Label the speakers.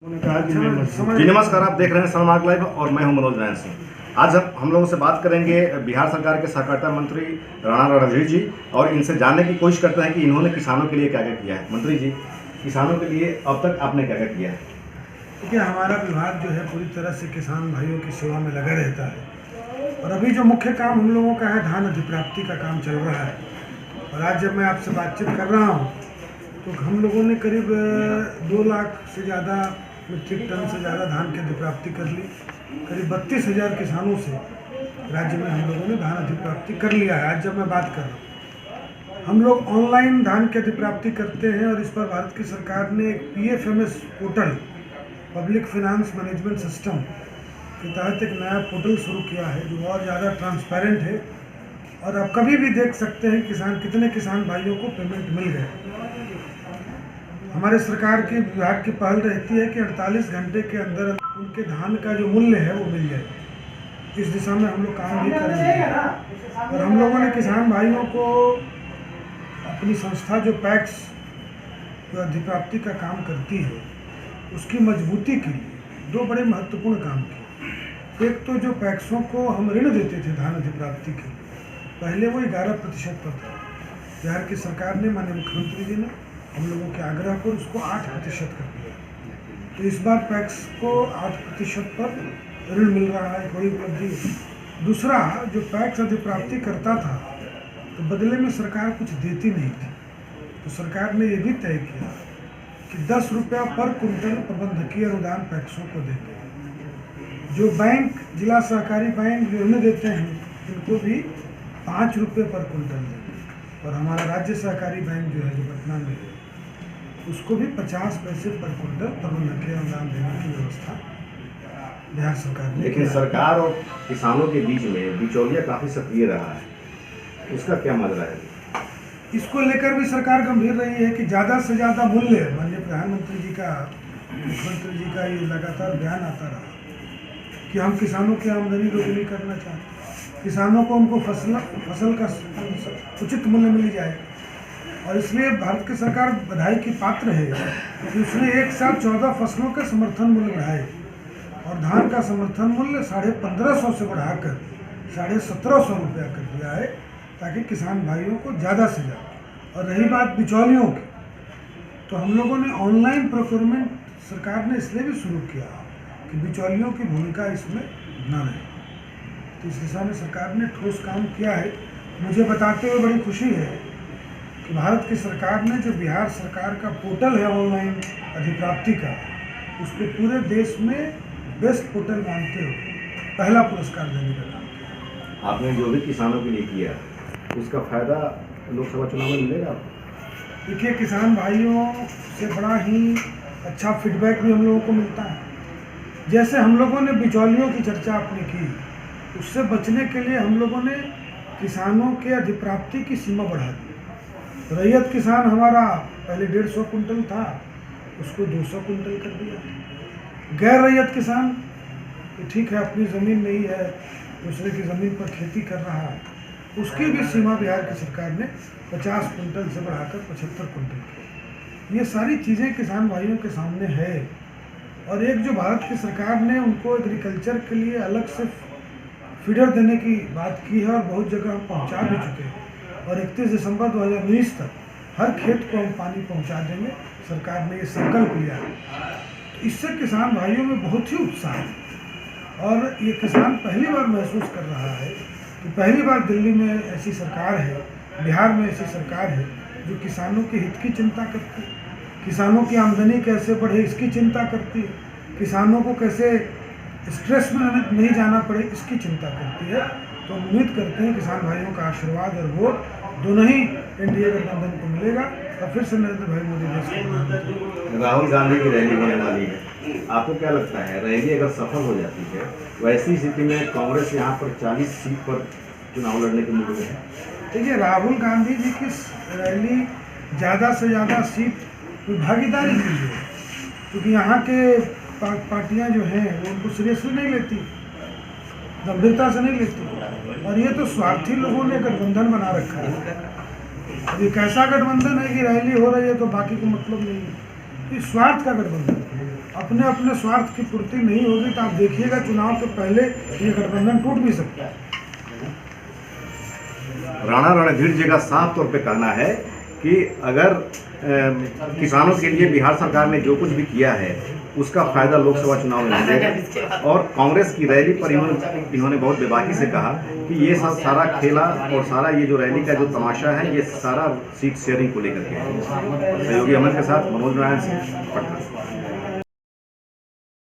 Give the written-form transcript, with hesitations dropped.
Speaker 1: जी नमस्कार, आप देख रहे हैं सनमार्ग लाइव और मैं हूं मनोज नयन सिंह। आज हम लोगों से बात करेंगे बिहार सरकार के सहकारिता मंत्री राणा रणधीर जी और इनसे जानने की कोशिश करते हैं कि इन्होंने किसानों के लिए क्या क्या किया है। मंत्री जी, किसानों के लिए अब तक आपने क्या क्या किया है?
Speaker 2: देखिए, हमारा विभाग जो है पूरी तरह से किसान भाइयों की सेवा में लगा रहता है और अभी जो मुख्य काम हम लोगों का है, धान अधिप्राप्ति का काम चल रहा है। और आज जब मैं आपसे बातचीत कर रहा हूँ तो हम लोगों ने करीब 2 लाख से ज़्यादा मीट्रिक टन से ज़्यादा धान की अधिप्राप्ति कर ली। करीब 32,000 किसानों से राज्य में हम लोगों ने धान अधिप्राप्ति कर लिया है। आज जब मैं बात कर रहा हूँ, हम लोग ऑनलाइन धान की अधिप्राप्ति करते हैं और इस पर भारत की सरकार ने एक PFMS portal, public finance management system के तहत एक नया पोर्टल शुरू किया है जो बहुत ज़्यादा ट्रांसपेरेंट है और आप कभी भी देख सकते हैं कितने किसान भाइयों को पेमेंट मिल गए। हमारे सरकार की विभाग की पहल रहती है कि 48 घंटे के अंदर उनके धान का जो मूल्य है वो मिल जाए। इस दिशा में हम लोग काम भी कर रहे हैं और हम लोगों ने किसान भाइयों को अपनी संस्था जो पैक्स जो अधिप्राप्ति का काम करती है उसकी मजबूती के लिए 2 बड़े महत्वपूर्ण काम किए। एक तो जो पैक्सों को हम ऋण देते थे धान अधिप्राप्ति के लिए, पहले वो 11% पर था। बिहार की सरकार ने, माननीय मुख्यमंत्री जी ने हम लोगों के आग्रह पर उसको 8% कर दिया। तो इस बार पैक्स को 8% पर ऋण मिल रहा है, बड़ी उपलब्धि है। दूसरा, जो पैक्स अधिप्राप्ति करता था तो बदले में सरकार कुछ देती नहीं थी, तो सरकार ने ये भी तय किया कि 10 रुपया पर कुंटल प्रबंधकीय अनुदान पैक्सों को देते हैं। जो बैंक, जिला सहकारी बैंक जो ऋण देते हैं उनको भी 5 रुपये पर कुंटल देते। और हमारा राज्य सहकारी बैंक जो है, जो पटना में है, उसको भी 50 पैसे पर कुंटल प्रबंधकीय अनुदान देने की व्यवस्था बिहार सरकार ने।
Speaker 1: लेकिन सरकार और किसानों के बीच में बिचौलिया काफी सक्रिय रहा है, उसका क्या माजरा है?
Speaker 2: इसको लेकर भी सरकार गंभीर रही है कि ज़्यादा से ज़्यादा मूल्य, माननीय प्रधानमंत्री जी का, मुख्यमंत्री जी का ये लगातार बयान आता रहा कि हम किसानों की आमदनी दोगुनी करना चाहते हैं, किसानों को उनको फसल का उचित मूल्य मिल जाए। और इसलिए भारत की सरकार बधाई की पात्र है कि उसने एक साथ 14 फसलों के समर्थन मूल्य बढ़ाए और धान का समर्थन मूल्य 1550 से बढ़ाकर 1750 रुपया कर दिया है, ताकि किसान भाइयों को ज़्यादा से ज़्यादा। और रही बात बिचौलियों की, तो हम लोगों ने ऑनलाइन प्रोक्योरमेंट सरकार ने इसलिए भी शुरू किया कि बिचौलियों की भूमिका इसमें न रहे। तो इस दिशा में सरकार ने ठोस काम किया है। मुझे बताते हुए बड़ी खुशी है कि भारत की सरकार ने जो बिहार सरकार का पोर्टल है ऑनलाइन अधिप्राप्ति का, उसको पूरे देश में बेस्ट पोर्टल मानते हुए पहला पुरस्कार देने का काम किया।
Speaker 1: आपने जो भी किसानों के लिए किया उसका फायदा लोकसभा चुनाव में मिलेगा?
Speaker 2: देखिए, किसान भाइयों से बड़ा ही अच्छा फीडबैक भी हम लोगों को मिलता है। जैसे हम लोगों ने बिचौलियों की चर्चा अपनी की, उससे बचने के लिए हम लोगों ने किसानों के अधिप्राप्ति की सीमा बढ़ा दी। रैयत किसान हमारा पहले 150 कुंटल था, उसको 200 कुंटल कर दिया। गैर रैयत किसान, तो ठीक है, अपनी ज़मीन नहीं है, दूसरे की ज़मीन पर खेती कर रहा है, उसकी भी सीमा बिहार की सरकार ने 50 कुंटल से बढ़ाकर 75 कुंटल की। ये सारी चीज़ें किसान भाइयों के सामने है। और एक जो भारत की सरकार ने उनको एग्रीकल्चर के लिए अलग से फीडर देने की बात की है और बहुत जगह हम पहुँचा भी चुके हैं और 31 दिसंबर 2019 तक हर खेत को हम पानी पहुंचा देंगे, सरकार ने ये संकल्प लिया है। तो इससे किसान भाइयों में बहुत ही उत्साह है और ये किसान पहली बार महसूस कर रहा है कि पहली बार दिल्ली में ऐसी सरकार है, बिहार में ऐसी सरकार है जो किसानों के हित की चिंता करती है, किसानों की आमदनी कैसे बढ़े इसकी चिंता करती है, किसानों को कैसे स्ट्रेस में नहीं जाना पड़े इसकी चिंता करती है। तो हम उम्मीद करते हैं किसान भाइयों का आशीर्वाद और वोट दोनों ही एनडीए गठबंधन को मिलेगा और फिर से नरेंद्र भाई मोदी देश के प्रधानमंत्री।
Speaker 1: राहुल गांधी की रैली होने वाली है, आपको क्या लगता है रैली अगर सफल हो जाती है, वैसी स्थिति में कांग्रेस यहाँ पर 40 सीट पर चुनाव लड़ने के मूड में है?
Speaker 2: देखिए, राहुल गांधी जी की रैली ज़्यादा से ज़्यादा सीट भागीदारी के लिए, क्योंकि यहाँ के पार्टियाँ जो हैं वो उनको सीरियसली नहीं लेती, गंभीरता से नहीं लेती। और ये तो स्वार्थी लोगों ने गठबंधन बना रखा है। अब ये कैसा गठबंधन है कि रैली हो रही है तो बाकी को मतलब नहीं है, ये स्वार्थ का गठबंधन। अपने अपने स्वार्थ की पूर्ति नहीं होगी तो आप देखिएगा चुनाव के पहले ये गठबंधन टूट भी सकता है।
Speaker 1: राणा रणधीर जी का साफ तौर पे कहना है कि अगर किसानों के लिए बिहार सरकार ने जो कुछ भी किया है उसका फायदा लोकसभा चुनाव में मिलेगा। और कांग्रेस की रैली पर इन्होंने बहुत बेबाकी से कहा कि ये सब सारा खेला और सारा ये जो रैली का जो तमाशा है ये सारा सीट शेयरिंग को लेकर के है। सहयोगी अमन के साथ मनोज नारायण सिंह, पटना।